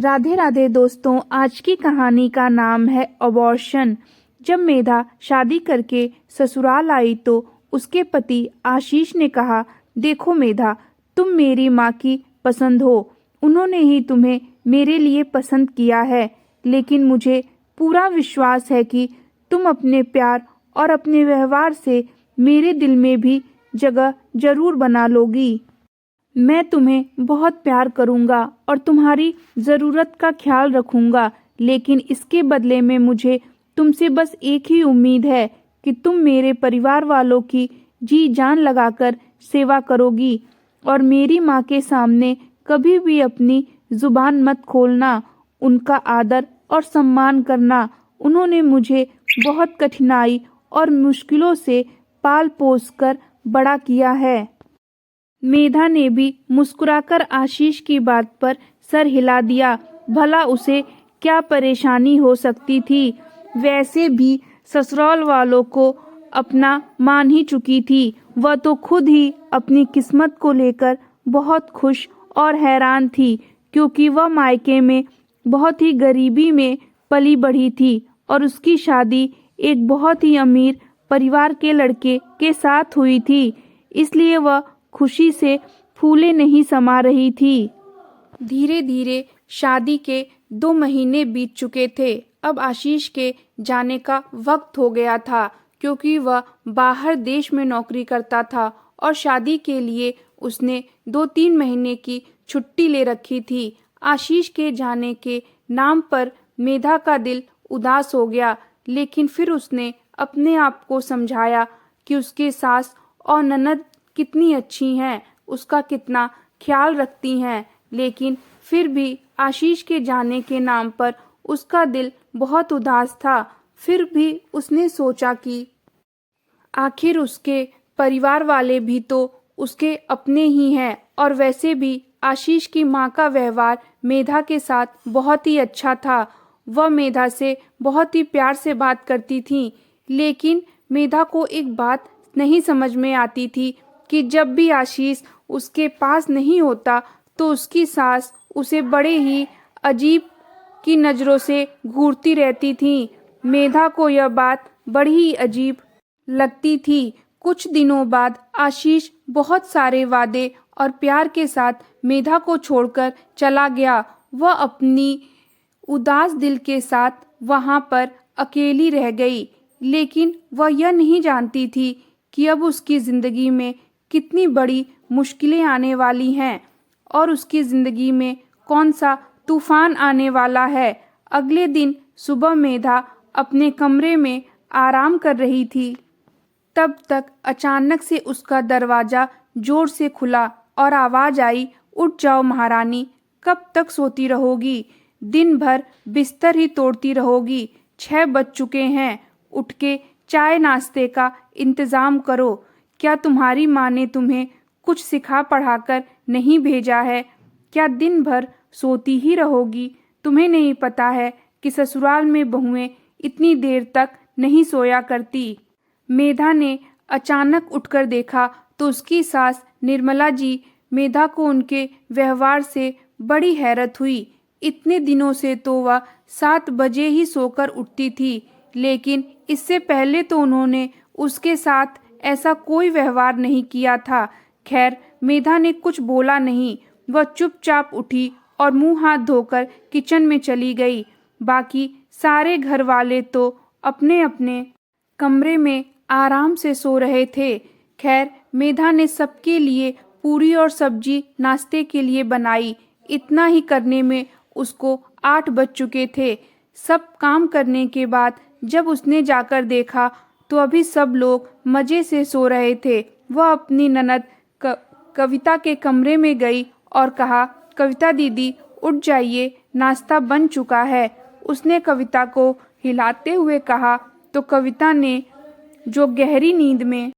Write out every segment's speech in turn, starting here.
राधे राधे दोस्तों, आज की कहानी का नाम है अबॉर्शन। जब मेधा शादी करके ससुराल आई तो उसके पति आशीष ने कहा, देखो मेधा, तुम मेरी माँ की पसंद हो। उन्होंने ही तुम्हें मेरे लिए पसंद किया है, लेकिन मुझे पूरा विश्वास है कि तुम अपने प्यार और अपने व्यवहार से मेरे दिल में भी जगह जरूर बना लोगी। मैं तुम्हें बहुत प्यार करूंगा और तुम्हारी ज़रूरत का ख्याल रखूंगा, लेकिन इसके बदले में मुझे तुमसे बस एक ही उम्मीद है कि तुम मेरे परिवार वालों की जी जान लगाकर सेवा करोगी और मेरी माँ के सामने कभी भी अपनी जुबान मत खोलना। उनका आदर और सम्मान करना। उन्होंने मुझे बहुत कठिनाई और मुश्किलों से पाल पोस कर बड़ा किया है। मेधा ने भी मुस्कुराकर आशीष की बात पर सर हिला दिया। भला उसे क्या परेशानी हो सकती थी? वैसे भी ससुराल वालों को अपना मान ही चुकी थी। वह तो खुद ही अपनी किस्मत को लेकर बहुत खुश और हैरान थी, क्योंकि वह मायके में बहुत ही गरीबी में पली बढ़ी थी और उसकी शादी एक बहुत ही अमीर परिवार के लड़के के साथ हुई थी। इसलिए वह खुशी से फूले नहीं समा रही थी। धीरे धीरे शादी के 2 महीने बीत चुके थे। अब आशीष के जाने का वक्त हो गया था, क्योंकि वह बाहर देश में नौकरी करता था और शादी के लिए उसने 2-3 महीने की छुट्टी ले रखी थी। आशीष के जाने के नाम पर मेधा का दिल उदास हो गया, लेकिन फिर उसने अपने आप को समझाया कि उसके सास और ननद कितनी अच्छी हैं, उसका कितना ख्याल रखती हैं। लेकिन फिर भी आशीष के जाने के नाम पर उसका दिल बहुत उदास था। फिर भी उसने सोचा कि आखिर उसके परिवार वाले भी तो उसके अपने ही हैं, और वैसे भी आशीष की माँ का व्यवहार मेधा के साथ बहुत ही अच्छा था। वह मेधा से बहुत ही प्यार से बात करती थी, लेकिन मेधा को एक बात नहीं समझ में आती थी कि जब भी आशीष उसके पास नहीं होता तो उसकी सास उसे बड़े ही अजीब की नज़रों से घूरती रहती थी। मेधा को यह बात बड़ी ही अजीब लगती थी। कुछ दिनों बाद आशीष बहुत सारे वादे और प्यार के साथ मेधा को छोड़कर चला गया। वह अपनी उदास दिल के साथ वहां पर अकेली रह गई, लेकिन वह यह नहीं जानती थी कि अब उसकी ज़िंदगी में कितनी बड़ी मुश्किलें आने वाली हैं और उसकी ज़िंदगी में कौन सा तूफान आने वाला है। अगले दिन सुबह मेधा अपने कमरे में आराम कर रही थी। तब तक अचानक से उसका दरवाज़ा जोर से खुला और आवाज़ आई, उठ जाओ महारानी, कब तक सोती रहोगी? दिन भर बिस्तर ही तोड़ती रहोगी। 6 बज चुके हैं, उठ के चाय नाश्ते का इंतज़ाम करो। क्या तुम्हारी माँ ने तुम्हें कुछ सिखा पढ़ाकर नहीं भेजा है? क्या दिन भर सोती ही रहोगी? तुम्हें नहीं पता है कि ससुराल में बहुएं इतनी देर तक नहीं सोया करती। मेधा ने अचानक उठकर देखा तो उसकी सास निर्मला जी मेधा को उनके व्यवहार से बड़ी हैरत हुई। इतने दिनों से तो वह 7 बजे ही सोकर उठती थी, लेकिन इससे पहले तो उन्होंने उसके साथ ऐसा कोई व्यवहार नहीं किया था। खैर, मेधा ने कुछ बोला नहीं। वह चुपचाप उठी और मुंह हाथ धोकर किचन में चली गई। बाकी सारे घर वाले तो अपने अपने कमरे में आराम से सो रहे थे। खैर, मेधा ने सबके लिए पूरी और सब्जी नाश्ते के लिए बनाई। इतना ही करने में उसको 8 बज चुके थे। सब काम करने के बाद जब उसने जाकर देखा तो अभी सब लोग मज़े से सो रहे थे। वह अपनी ननद कविता के कमरे में गई और कहा, कविता दीदी उठ जाइए, नाश्ता बन चुका है। उसने कविता को हिलाते हुए कहा तो कविता ने, जो गहरी नींद में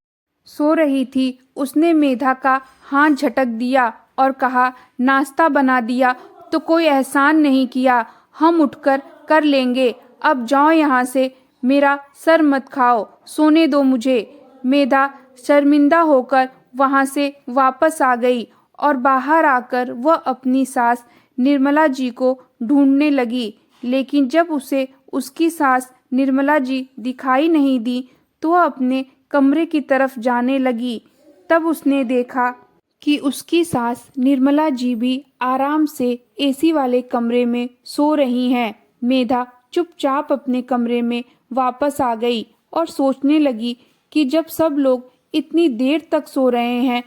सो रही थी, उसने मेधा का हाथ झटक दिया और कहा, नाश्ता बना दिया तो कोई एहसान नहीं किया, हम उठकर कर लेंगे। अब जाओ यहाँ से, मेरा सर मत खाओ, सोने दो मुझे। मेधा शर्मिंदा होकर वहाँ से वापस आ गई और बाहर आकर वह अपनी सास निर्मला जी को ढूंढने लगी, लेकिन जब उसे उसकी सास निर्मला जी दिखाई नहीं दी तो वह अपने कमरे की तरफ जाने लगी। तब उसने देखा कि उसकी सास निर्मला जी भी आराम से एसी वाले कमरे में सो रही हैं। मेधा चुपचाप अपने कमरे में वापस आ गई और सोचने लगी कि जब सब लोग इतनी देर तक सो रहे हैं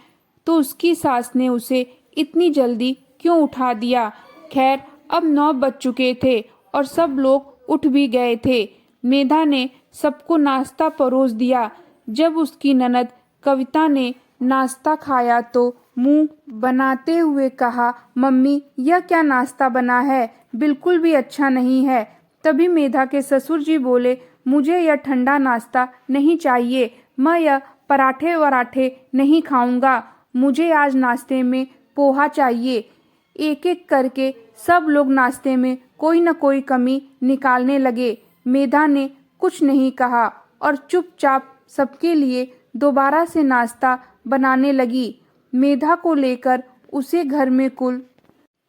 तो उसकी सास ने उसे इतनी जल्दी क्यों उठा दिया। खैर, अब 9 बज चुके थे और सब लोग उठ भी गए थे। मेधा ने सबको नाश्ता परोस दिया। जब उसकी ननद कविता ने नाश्ता खाया तो मुंह बनाते हुए कहा, मम्मी यह क्या नाश्ता बना है, बिल्कुल भी अच्छा नहीं है। तभी मेधा के ससुर जी बोले, मुझे यह ठंडा नाश्ता नहीं चाहिए, मैं यह पराठे वराठे नहीं खाऊंगा, मुझे आज नाश्ते में पोहा चाहिए। एक एक करके सब लोग नाश्ते में कोई न कोई कमी निकालने लगे। मेधा ने कुछ नहीं कहा और चुपचाप सबके लिए दोबारा से नाश्ता बनाने लगी। मेधा को लेकर उसे घर में कुल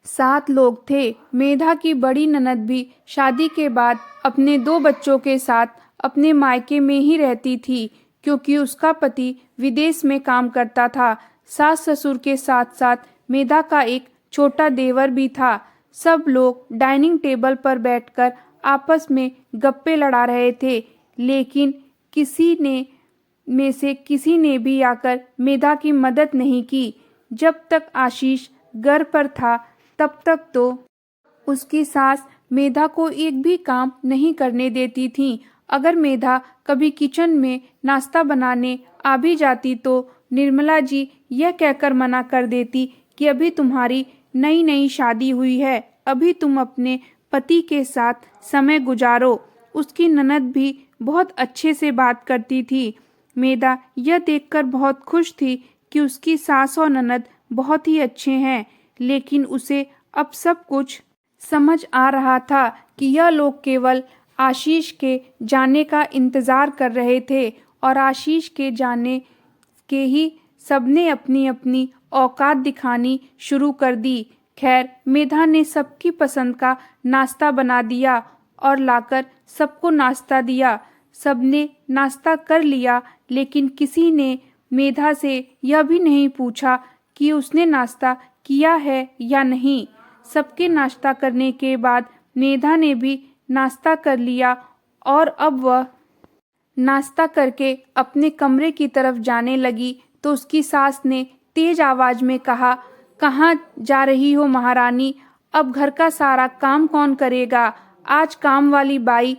7 लोग थे। मेधा की बड़ी ननद भी शादी के बाद अपने 2 बच्चों के साथ अपने मायके में ही रहती थी, क्योंकि उसका पति विदेश में काम करता था। सास ससुर के साथ साथ मेधा का एक छोटा देवर भी था। सब लोग डाइनिंग टेबल पर बैठकर आपस में गप्पे लड़ा रहे थे, लेकिन किसी ने भी आकर मेधा की मदद नहीं की। जब तक आशीष घर पर था तब तक तो उसकी सास मेधा को एक भी काम नहीं करने देती थी। अगर मेधा कभी किचन में नाश्ता बनाने आ भी जाती तो निर्मला जी यह कहकर मना कर देती कि अभी तुम्हारी नई नई शादी हुई है, अभी तुम अपने पति के साथ समय गुजारो। उसकी ननद भी बहुत अच्छे से बात करती थी। मेधा यह देखकर बहुत खुश थी कि उसकी सास और ननद बहुत ही अच्छे हैं, लेकिन उसे अब सब कुछ समझ आ रहा था कि यह लोग केवल आशीष के जाने का इंतज़ार कर रहे थे और आशीष के जाने के ही सबने अपनी अपनी औकात दिखानी शुरू कर दी। खैर, मेधा ने सबकी पसंद का नाश्ता बना दिया और लाकर सबको नाश्ता दिया। सबने नाश्ता कर लिया, लेकिन किसी ने मेधा से यह भी नहीं पूछा कि उसने नाश्ता किया है या नहीं। सबके नाश्ता करने के बाद मेधा ने भी नाश्ता कर लिया और अब वह नाश्ता करके अपने कमरे की तरफ जाने लगी तो उसकी सास ने तेज आवाज में कहा, कहाँ जा रही हो महारानी, अब घर का सारा काम कौन करेगा, आज काम वाली बाई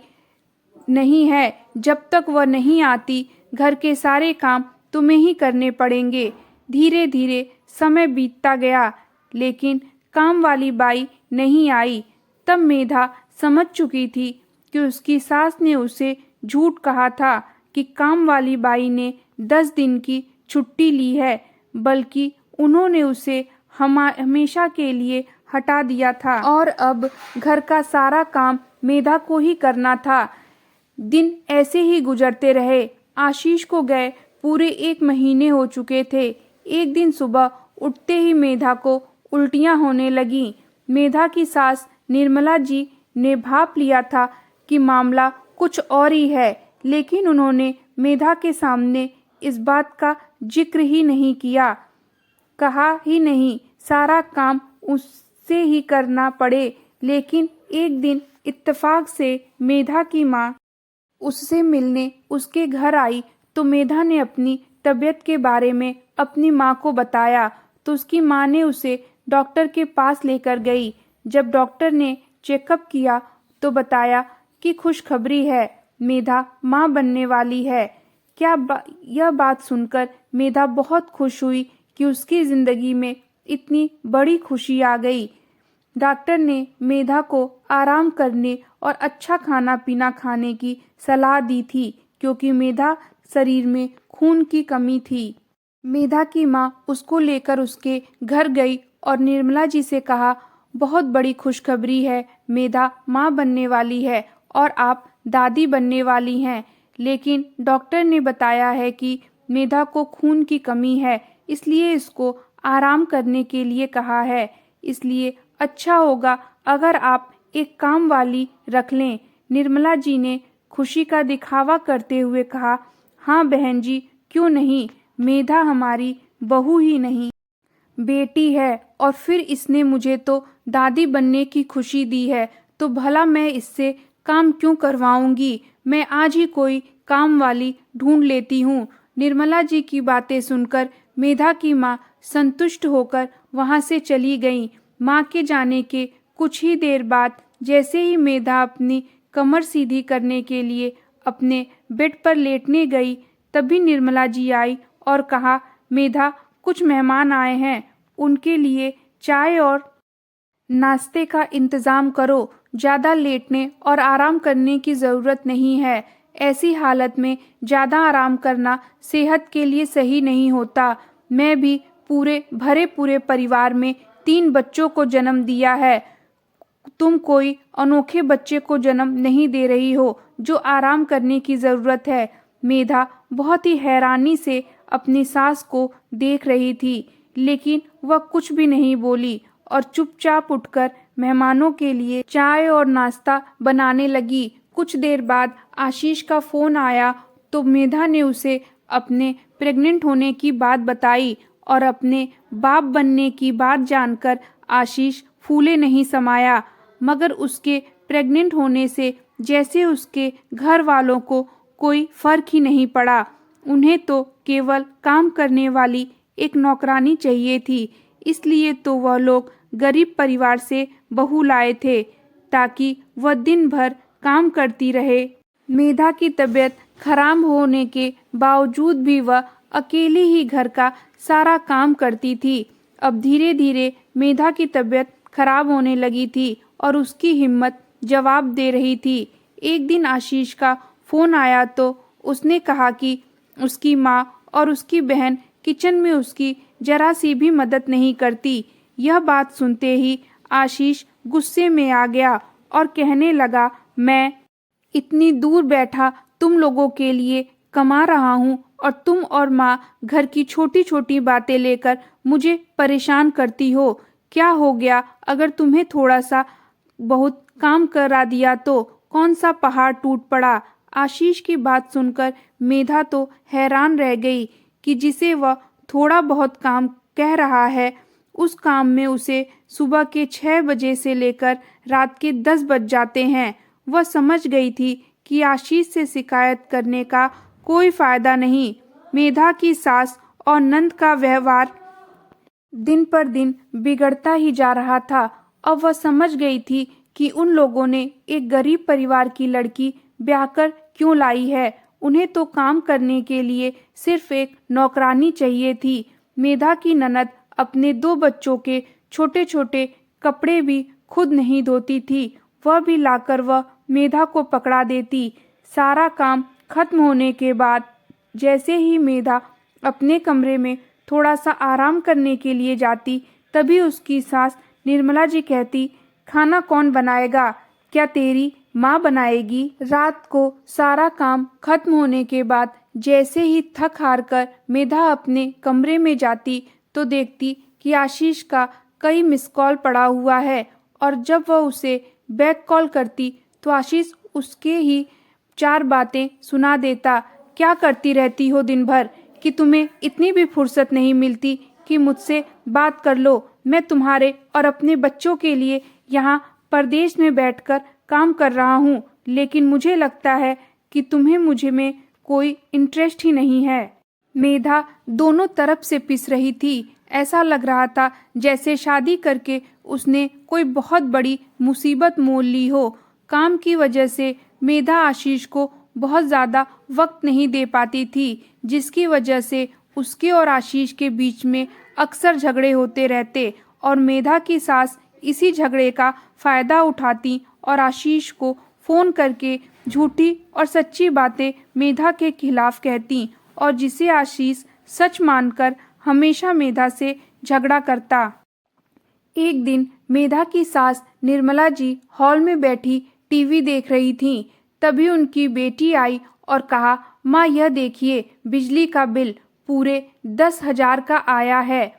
नहीं है, जब तक वह नहीं आती घर के सारे काम तुम्हें ही करने पड़ेंगे। धीरे धीरे समय बीतता गया, लेकिन काम वाली बाई नहीं आई। तब मेधा समझ चुकी थी कि उसकी सास ने उसे झूठ कहा था कि काम वाली बाई ने 10 दिन की छुट्टी ली है, बल्कि उन्होंने उसे हमेशा के लिए हटा दिया था और अब घर का सारा काम मेधा को ही करना था। दिन ऐसे ही गुजरते रहे। आशीष को गए पूरे 1 महीने हो चुके थे। एक दिन सुबह उठते ही मेधा को उल्टियां होने लगीं। मेधा की सास निर्मला जी ने भाप लिया था कि मामला कुछ और ही है, लेकिन उन्होंने मेधा के सामने इस बात का जिक्र ही नहीं किया, कहा ही नहीं, सारा काम उससे ही करना पड़े। लेकिन एक दिन इत्तेफाक से मेधा की माँ उससे मिलने उसके घर आई तो मेधा ने अपनी तबीयत के बारे में अपनी माँ को बताया तो उसकी माँ ने उसे डॉक्टर के पास लेकर गई। जब डॉक्टर ने चेकअप किया तो बताया कि खुशखबरी है, मेधा माँ बनने वाली है। यह बात सुनकर मेधा बहुत खुश हुई कि उसकी ज़िंदगी में इतनी बड़ी खुशी आ गई। डॉक्टर ने मेधा को आराम करने और अच्छा खाना पीना खाने की सलाह दी थी, क्योंकि मेधा शरीर में खून की कमी थी। मेधा की माँ उसको लेकर उसके घर गई और निर्मला जी से कहा, बहुत बड़ी खुशखबरी है, मेधा माँ बनने वाली है और आप दादी बनने वाली हैं। लेकिन डॉक्टर ने बताया है कि मेधा को खून की कमी है, इसलिए इसको आराम करने के लिए कहा है। इसलिए अच्छा होगा अगर आप एक काम वाली रख लें। निर्मला जी ने खुशी का दिखावा करते हुए कहा। हाँ बहन जी, क्यों नहीं, मेधा हमारी बहू ही नहीं बेटी है, और फिर इसने मुझे तो दादी बनने की खुशी दी है, तो भला मैं इससे काम क्यों करवाऊंगी। मैं आज ही कोई काम वाली ढूंढ लेती हूँ। निर्मला जी की बातें सुनकर मेधा की माँ संतुष्ट होकर वहां से चली गईं। माँ के जाने के कुछ ही देर बाद जैसे ही मेधा अपनी कमर सीधी करने के लिए अपने बेड पर लेटने गई, तभी निर्मला जी आई और कहा, मेधा, कुछ मेहमान आए हैं, उनके लिए चाय और नाश्ते का इंतजाम करो। ज़्यादा लेटने और आराम करने की ज़रूरत नहीं है। ऐसी हालत में ज़्यादा आराम करना सेहत के लिए सही नहीं होता। मैं भी पूरे भरे पूरे परिवार में 3 बच्चों को जन्म दिया है। तुम कोई अनोखे बच्चे को जन्म नहीं दे रही हो जो आराम करने की ज़रूरत है। मेधा बहुत ही हैरानी से अपनी सास को देख रही थी, लेकिन वह कुछ भी नहीं बोली और चुपचाप उठकर मेहमानों के लिए चाय और नाश्ता बनाने लगी। कुछ देर बाद आशीष का फ़ोन आया तो मेधा ने उसे अपने प्रेग्नेंट होने की बात बताई और अपने बाप बनने की बात जानकर आशीष फूले नहीं समाया। मगर उसके प्रेग्नेंट होने से जैसे उसके घर वालों को कोई फर्क ही नहीं पड़ा। उन्हें तो केवल काम करने वाली एक नौकरानी चाहिए थी, इसलिए तो वह लोग गरीब परिवार से बहू लाए थे ताकि वह दिन भर काम करती रहे। मेधा की तबीयत खराब होने के बावजूद भी वह अकेली ही घर का सारा काम करती थी। अब धीरे धीरे मेधा की तबीयत खराब होने लगी थी और उसकी हिम्मत जवाब दे रही थी। एक दिन आशीष का फ़ोन आया तो उसने कहा कि उसकी माँ और उसकी बहन किचन में उसकी जरा सी भी मदद नहीं करती। यह बात सुनते ही आशीष गुस्से में आ गया और कहने लगा, मैं इतनी दूर बैठा तुम लोगों के लिए कमा रहा हूँ और तुम और माँ घर की छोटी छोटी बातें लेकर मुझे परेशान करती हो। क्या हो गया अगर तुम्हें थोड़ा सा बहुत काम करा दिया तो कौन सा पहाड़ टूट पड़ा। आशीष की बात सुनकर मेधा तो हैरान रह गई कि जिसे वह थोड़ा बहुत काम कह रहा है, उस काम में उसे सुबह के 6 बजे से लेकर रात के 10 बज जाते हैं। वह समझ गई थी कि आशीष से शिकायत करने का कोई फायदा नहीं। मेधा की सास और नंद का व्यवहार दिन पर दिन बिगड़ता ही जा रहा था। अब वह समझ गई थी कि उन लोगों ने एक गरीब परिवार की लड़की ब्याहकर क्यों लाई है। उन्हें तो काम करने के लिए सिर्फ एक नौकरानी चाहिए थी। मेधा की ननद अपने 2 बच्चों के छोटे छोटे कपड़े भी खुद नहीं धोती थी, वह भी लाकर वह मेधा को पकड़ा देती। सारा काम खत्म होने के बाद जैसे ही मेधा अपने कमरे में थोड़ा सा आराम करने के लिए जाती, तभी उसकी सास निर्मला जी कहती, खाना कौन बनाएगा, क्या तेरी माँ बनाएगी। रात को सारा काम खत्म होने के बाद जैसे ही थक हार कर मेधा अपने कमरे में जाती तो देखती कि आशीष का कई मिस कॉल पड़ा हुआ है, और जब वह उसे बैक कॉल करती तो आशीष उसके ही 4 बातें सुना देता। क्या करती रहती हो दिन भर कि तुम्हें इतनी भी फुर्सत नहीं मिलती कि मुझसे बात कर लो। मैं तुम्हारे और अपने बच्चों के लिए यहाँ परदेश में बैठकर काम कर रहा हूँ, लेकिन मुझे लगता है कि तुम्हें मुझे में कोई इंटरेस्ट ही नहीं है। मेधा दोनों तरफ से पिस रही थी। ऐसा लग रहा था जैसे शादी करके उसने कोई बहुत बड़ी मुसीबत मोल ली हो। काम की वजह से मेधा आशीष को बहुत ज़्यादा वक्त नहीं दे पाती थी, जिसकी वजह से उसके और आशीष के बीच में अक्सर झगड़े होते रहते और मेधा की सास इसी झगड़े का फ़ायदा उठाती और आशीष को फ़ोन करके झूठी और सच्ची बातें मेधा के खिलाफ कहती, और जिसे आशीष सच मानकर हमेशा मेधा से झगड़ा करता। एक दिन मेधा की सास निर्मला जी हॉल में बैठी टीवी देख रही थीं। तभी उनकी बेटी आई और कहा, माँ यह देखिए, बिजली का बिल पूरे 10,000 का आया है।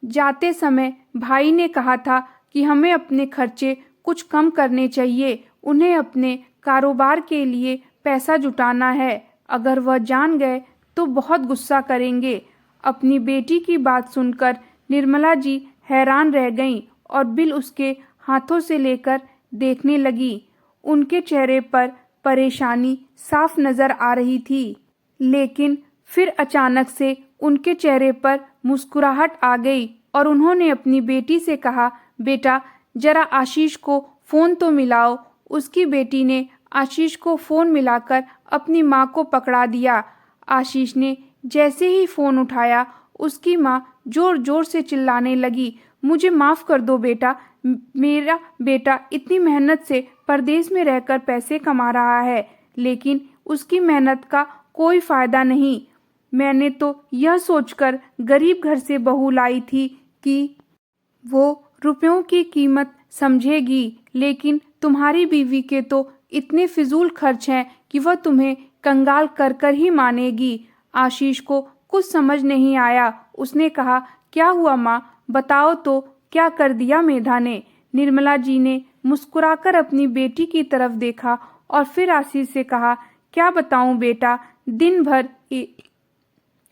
जाते समय भाई ने कहा था कि हमें अपने खर्चे कुछ कम करने चाहिए। उन्हें अपने कारोबार के लिए पैसा जुटाना है। अगर वह जान गए तो बहुत गुस्सा करेंगे। अपनी बेटी की बात सुनकर निर्मला जी हैरान रह गईं और बिल उसके हाथों से लेकर देखने लगी। उनके चेहरे पर परेशानी साफ नजर आ रही थी, लेकिन फिर अचानक से उनके चेहरे पर मुस्कुराहट आ गई और उन्होंने अपनी बेटी से कहा, बेटा जरा आशीष को फोन तो मिलाओ। उसकी बेटी ने आशीष को फोन मिलाकर अपनी माँ को पकड़ा दिया। आशीष ने जैसे ही फोन उठाया, उसकी माँ जोर जोर से चिल्लाने लगी, मुझे माफ कर दो बेटा, मेरा बेटा इतनी मेहनत से परदेश में रहकर पैसे कमा रहा है, लेकिन उसकी मेहनत का कोई फायदा नहीं। मैंने तो यह सोचकर गरीब घर से बहू लाई थी कि वो रुपयों की कीमत समझेगी, लेकिन तुम्हारी बीवी के तो इतने फिजूल खर्च हैं कि वह तुम्हें कंगाल कर कर ही मानेगी। आशीष को कुछ समझ नहीं आया। उसने कहा, क्या हुआ माँ, बताओ तो क्या कर दिया मेधा ने। निर्मला जी ने मुस्कुराकर अपनी बेटी की तरफ देखा और फिर आशीष से कहा, क्या बताऊं बेटा, दिन भर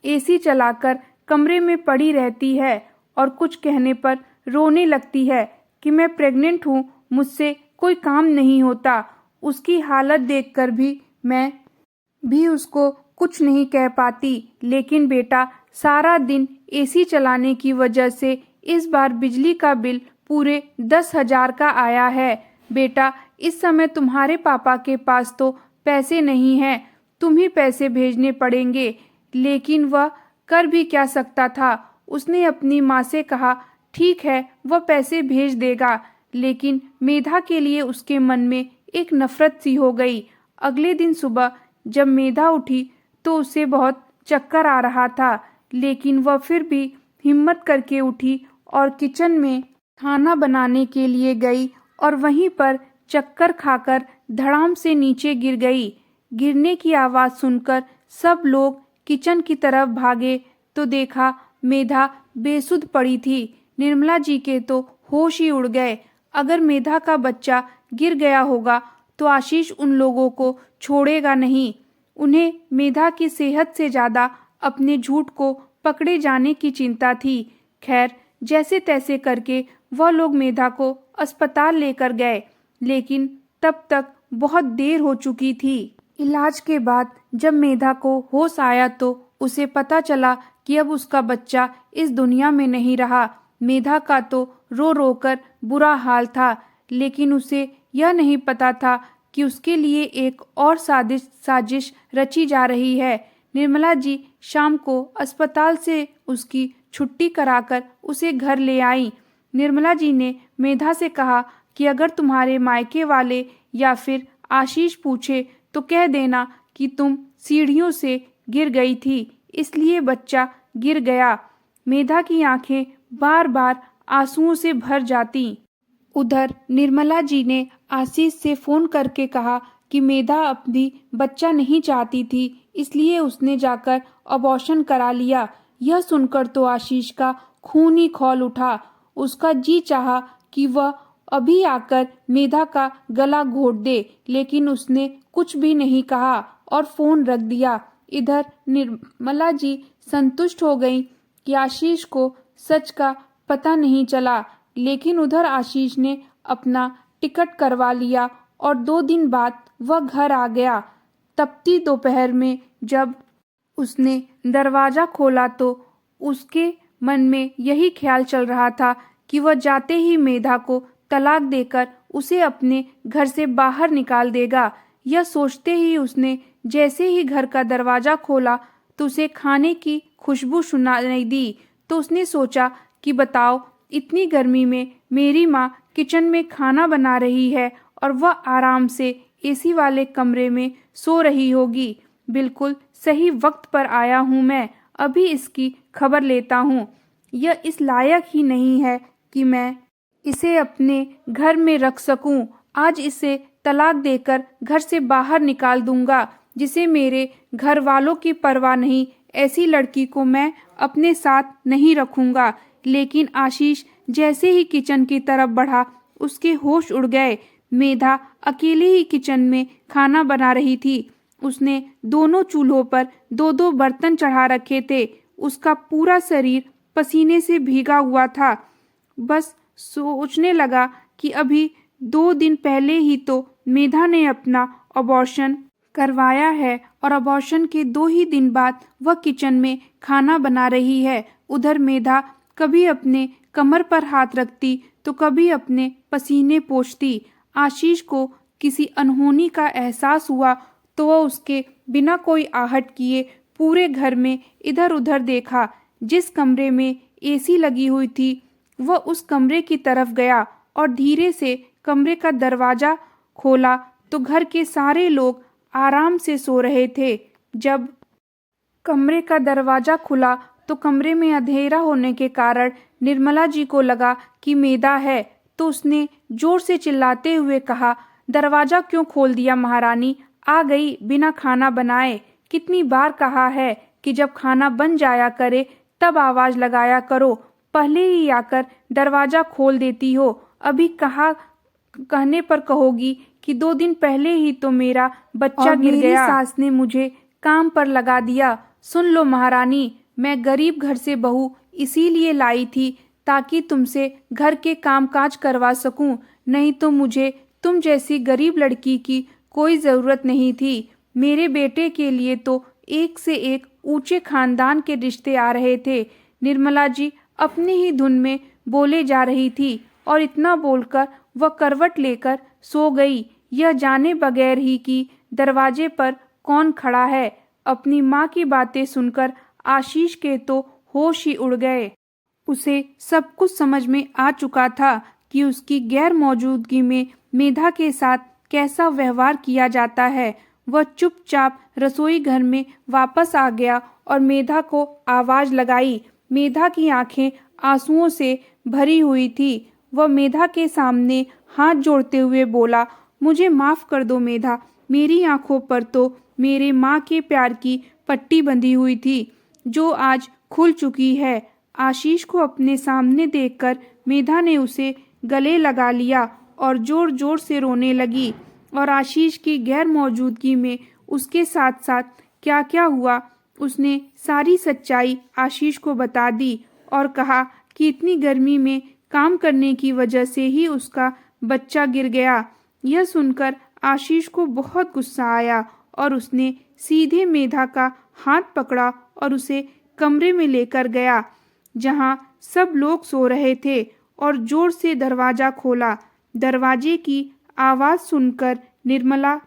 एसी चलाकर कमरे में पड़ी रहती है और कुछ कहने पर रोने लगती है कि मैं प्रेग्नेंट हूँ, मुझसे कोई काम नहीं होता। उसकी हालत देखकर भी मैं भी उसको कुछ नहीं कह पाती। लेकिन बेटा, सारा दिन एसी चलाने की वजह से इस बार बिजली का बिल पूरे 10,000 का आया है। बेटा, इस समय तुम्हारे पापा के पास तो पैसे नहीं हैं, तुम ही पैसे भेजने पड़ेंगे। लेकिन वह कर भी क्या सकता था। उसने अपनी माँ से कहा, ठीक है, वह पैसे भेज देगा। लेकिन मेधा के लिए उसके मन में एक नफरत सी हो गई। अगले दिन सुबह जब मेधा उठी तो उसे बहुत चक्कर आ रहा था, लेकिन वह फिर भी हिम्मत करके उठी और किचन में खाना बनाने के लिए गई और वहीं पर चक्कर खाकर धड़ाम से नीचे गिर गई। गिरने की आवाज़ सुनकर सब लोग किचन की तरफ भागे तो देखा मेधा बेसुध पड़ी थी। निर्मला जी के तो होश ही उड़ गए। अगर मेधा का बच्चा गिर गया होगा तो आशीष उन लोगों को छोड़ेगा नहीं। उन्हें मेधा की सेहत से ज़्यादा अपने झूठ को पकड़े जाने की चिंता थी। खैर, जैसे तैसे करके वह लोग मेधा को अस्पताल लेकर गए, लेकिन तब तक बहुत देर हो चुकी थी। इलाज के बाद जब मेधा को होश आया तो उसे पता चला कि अब उसका बच्चा इस दुनिया में नहीं रहा। मेधा का तो रो रो कर बुरा हाल था, लेकिन उसे यह नहीं पता था कि उसके लिए एक और साजिश रची जा रही है। निर्मला जी शाम को अस्पताल से उसकी छुट्टी कराकर उसे घर ले आई। निर्मला जी ने मेधा से कहा कि अगर तुम्हारे मायके वाले या फिर आशीष पूछे तो कह देना कि तुम सीढ़ियों से गिर गई थी, इसलिए बच्चा गिर गया। मेधा की आंखें बार बार आंसुओं से भर जाती। उधर निर्मला जी ने आशीष से फोन करके कहा कि मेधा अपनी बच्चा नहीं चाहती थी, इसलिए उसने जाकर अबॉर्शन करा लिया। यह सुनकर तो आशीष का खून ही खौल उठा। उसका जी चाहा कि वह अभी आकर मेधा का गला घोट दे, लेकिन उसने कुछ भी नहीं कहा और फोन रख दिया। इधर निर्मला जी संतुष्ट हो गईं कि आशीष को सच का पता नहीं चला, लेकिन उधर आशीष ने अपना टिकट करवा लिया और 2 दिन बाद वह घर आ गया। तपती दोपहर में जब उसने दरवाज़ा खोला तो उसके मन में यही ख्याल चल रहा था कि वह जाते ही मेधा को तलाक देकर उसे अपने घर से बाहर निकाल देगा। यह सोचते ही उसने जैसे ही घर का दरवाज़ा खोला तो उसे खाने की खुशबू सुनाई दी। तो उसने सोचा कि बताओ, इतनी गर्मी में मेरी माँ किचन में खाना बना रही है और वह आराम से एसी वाले कमरे में सो रही होगी। बिल्कुल सही वक्त पर आया हूँ मैं, अभी इसकी खबर लेता हूँ। यह इस लायक ही नहीं है कि मैं इसे अपने घर में रख सकूं। आज इसे तलाक देकर घर से बाहर निकाल दूंगा, जिसे मेरे घर वालों की परवाह नहीं। ऐसी लड़की को मैं अपने साथ नहीं रखूंगा। लेकिन आशीष जैसे ही किचन की तरफ बढ़ा, उसके होश उड़ गए। मेधा अकेले ही किचन में खाना बना रही थी। उसने दोनों चूल्हों पर दो दो बर्तन चढ़ा रखे थे। उसका पूरा शरीर पसीने से भीगा हुआ था। बस सोचने लगा कि अभी 2 दिन पहले ही तो मेधा ने अपना अबॉर्शन करवाया है और अबॉर्शन के 2 ही दिन बाद वह किचन में खाना बना रही है। उधर मेधा कभी अपने कमर पर हाथ रखती तो कभी अपने पसीने पोंछती। आशीष को किसी अनहोनी का एहसास हुआ तो वह उसके बिना कोई आहट किए पूरे घर में इधर उधर देखा। जिस कमरे में एसी लगी हुई थी वह उस कमरे की तरफ गया और धीरे से कमरे का दरवाजा खोला तो घर के सारे लोग आराम से सो रहे थे। जब कमरे का दरवाजा खुला तो कमरे में अंधेरा होने के कारण निर्मला जी को लगा कि मेधा है, तो उसने जोर से चिल्लाते हुए कहा, दरवाजा क्यों खोल दिया महारानी? आ गई बिना खाना बनाए। कितनी बार कहा है कि जब खाना बन जाया करे तब आवाज लगाया करो, पहले ही आकर दरवाजा खोल देती हो। अभी कहने पर कहोगी कि 2 दिन पहले ही तो मेरा बच्चा गिर गया, सास ने मुझे काम पर लगा दिया। सुन लो महारानी, मैं गरीब घर से बहू इसीलिए लाई थी ताकि तुमसे घर के कामकाज करवा सकूं, नहीं तो मुझे तुम जैसी गरीब लड़की की कोई जरूरत नहीं थी। मेरे बेटे के लिए तो एक से एक ऊंचे खानदान के रिश्ते आ रहे थे। निर्मला जी अपनी ही धुन में बोले जा रही थी और इतना बोलकर वह करवट लेकर सो गई, यह जाने बगैर ही कि दरवाजे पर कौन खड़ा है। अपनी माँ की बातें सुनकर आशीष के तो होश ही उड़ गए। उसे सब कुछ समझ में आ चुका था कि उसकी गैर मौजूदगी में मेधा के साथ कैसा व्यवहार किया जाता है। वह चुपचाप रसोई घर में वापस आ गया और मेधा को आवाज लगाई। मेधा की आंखें आंसुओं से भरी हुई थी। वह मेधा के सामने हाथ जोड़ते हुए बोला, मुझे माफ कर दो मेधा, मेरी आंखों पर तो मेरे माँ के प्यार की पट्टी बंधी हुई थी जो आज खुल चुकी है। आशीष को अपने सामने देखकर मेधा ने उसे गले लगा लिया और जोर जोर से रोने लगी और आशीष की गैर मौजूदगी में उसके साथ साथ क्या क्या हुआ उसने सारी सच्चाई आशीष को बता दी और कहा कि इतनी गर्मी में काम करने की वजह से ही उसका बच्चा गिर गया। यह सुनकर आशीष को बहुत गुस्सा आया और उसने सीधे मेधा का हाथ पकड़ा और उसे कमरे में लेकर गया जहां सब लोग सो रहे थे और जोर से दरवाजा खोला। दरवाजे की आवाज सुनकर निर्मला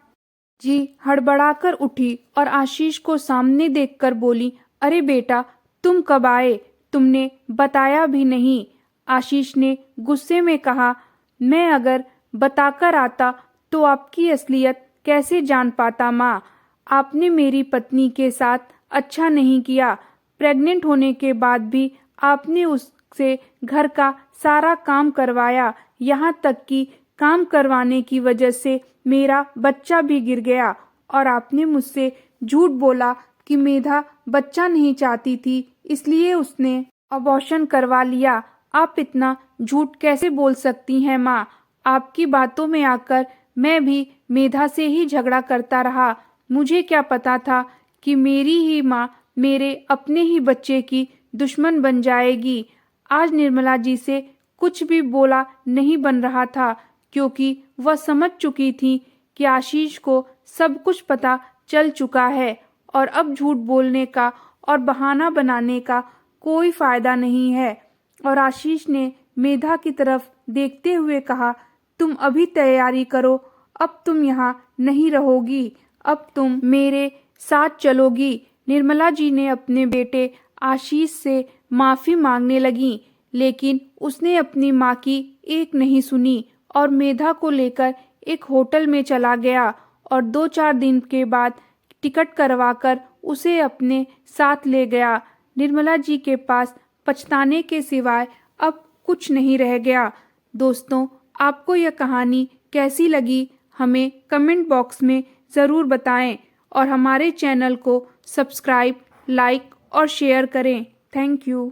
जी हड़बड़ाकर उठी और आशीष को सामने देखकर बोली, अरे बेटा तुम कब आए? तुमने बताया भी नहीं। आशीष ने गुस्से में कहा, मैं अगर बताकर आता तो आपकी असलियत कैसे जान पाता माँ? आपने मेरी पत्नी के साथ अच्छा नहीं किया। प्रेग्नेंट होने के बाद भी आपने उससे घर का सारा काम करवाया, यहाँ तक कि काम करवाने की वजह से मेरा बच्चा भी गिर गया और आपने मुझसे झूठ बोला कि मेधा बच्चा नहीं चाहती थी इसलिए उसने अबॉर्शन करवा लिया। आप इतना झूठ कैसे बोल सकती हैं माँ? आपकी बातों में आकर मैं भी मेधा से ही झगड़ा करता रहा। मुझे क्या पता था कि मेरी ही माँ मेरे अपने ही बच्चे की दुश्मन बन जाएगी। आज निर्मला जी से कुछ भी बोला नहीं बन रहा था क्योंकि वह समझ चुकी थी कि आशीष को सब कुछ पता चल चुका है और अब झूठ बोलने का और बहाना बनाने का कोई फायदा नहीं है। और आशीष ने मेधा की तरफ देखते हुए कहा, तुम अभी तैयारी करो, अब तुम यहाँ नहीं रहोगी, अब तुम मेरे साथ चलोगी। निर्मला जी ने अपने बेटे आशीष से माफी मांगने लगी, लेकिन उसने अपनी माँ की एक नहीं सुनी और मेधा को लेकर एक होटल में चला गया और 2-4 दिन के बाद टिकट करवाकर उसे अपने साथ ले गया। निर्मला जी के पास पछताने के सिवाय अब कुछ नहीं रह गया। दोस्तों, आपको यह कहानी कैसी लगी हमें कमेंट बॉक्स में ज़रूर बताएं और हमारे चैनल को सब्सक्राइब, लाइक और शेयर करें। Thank you.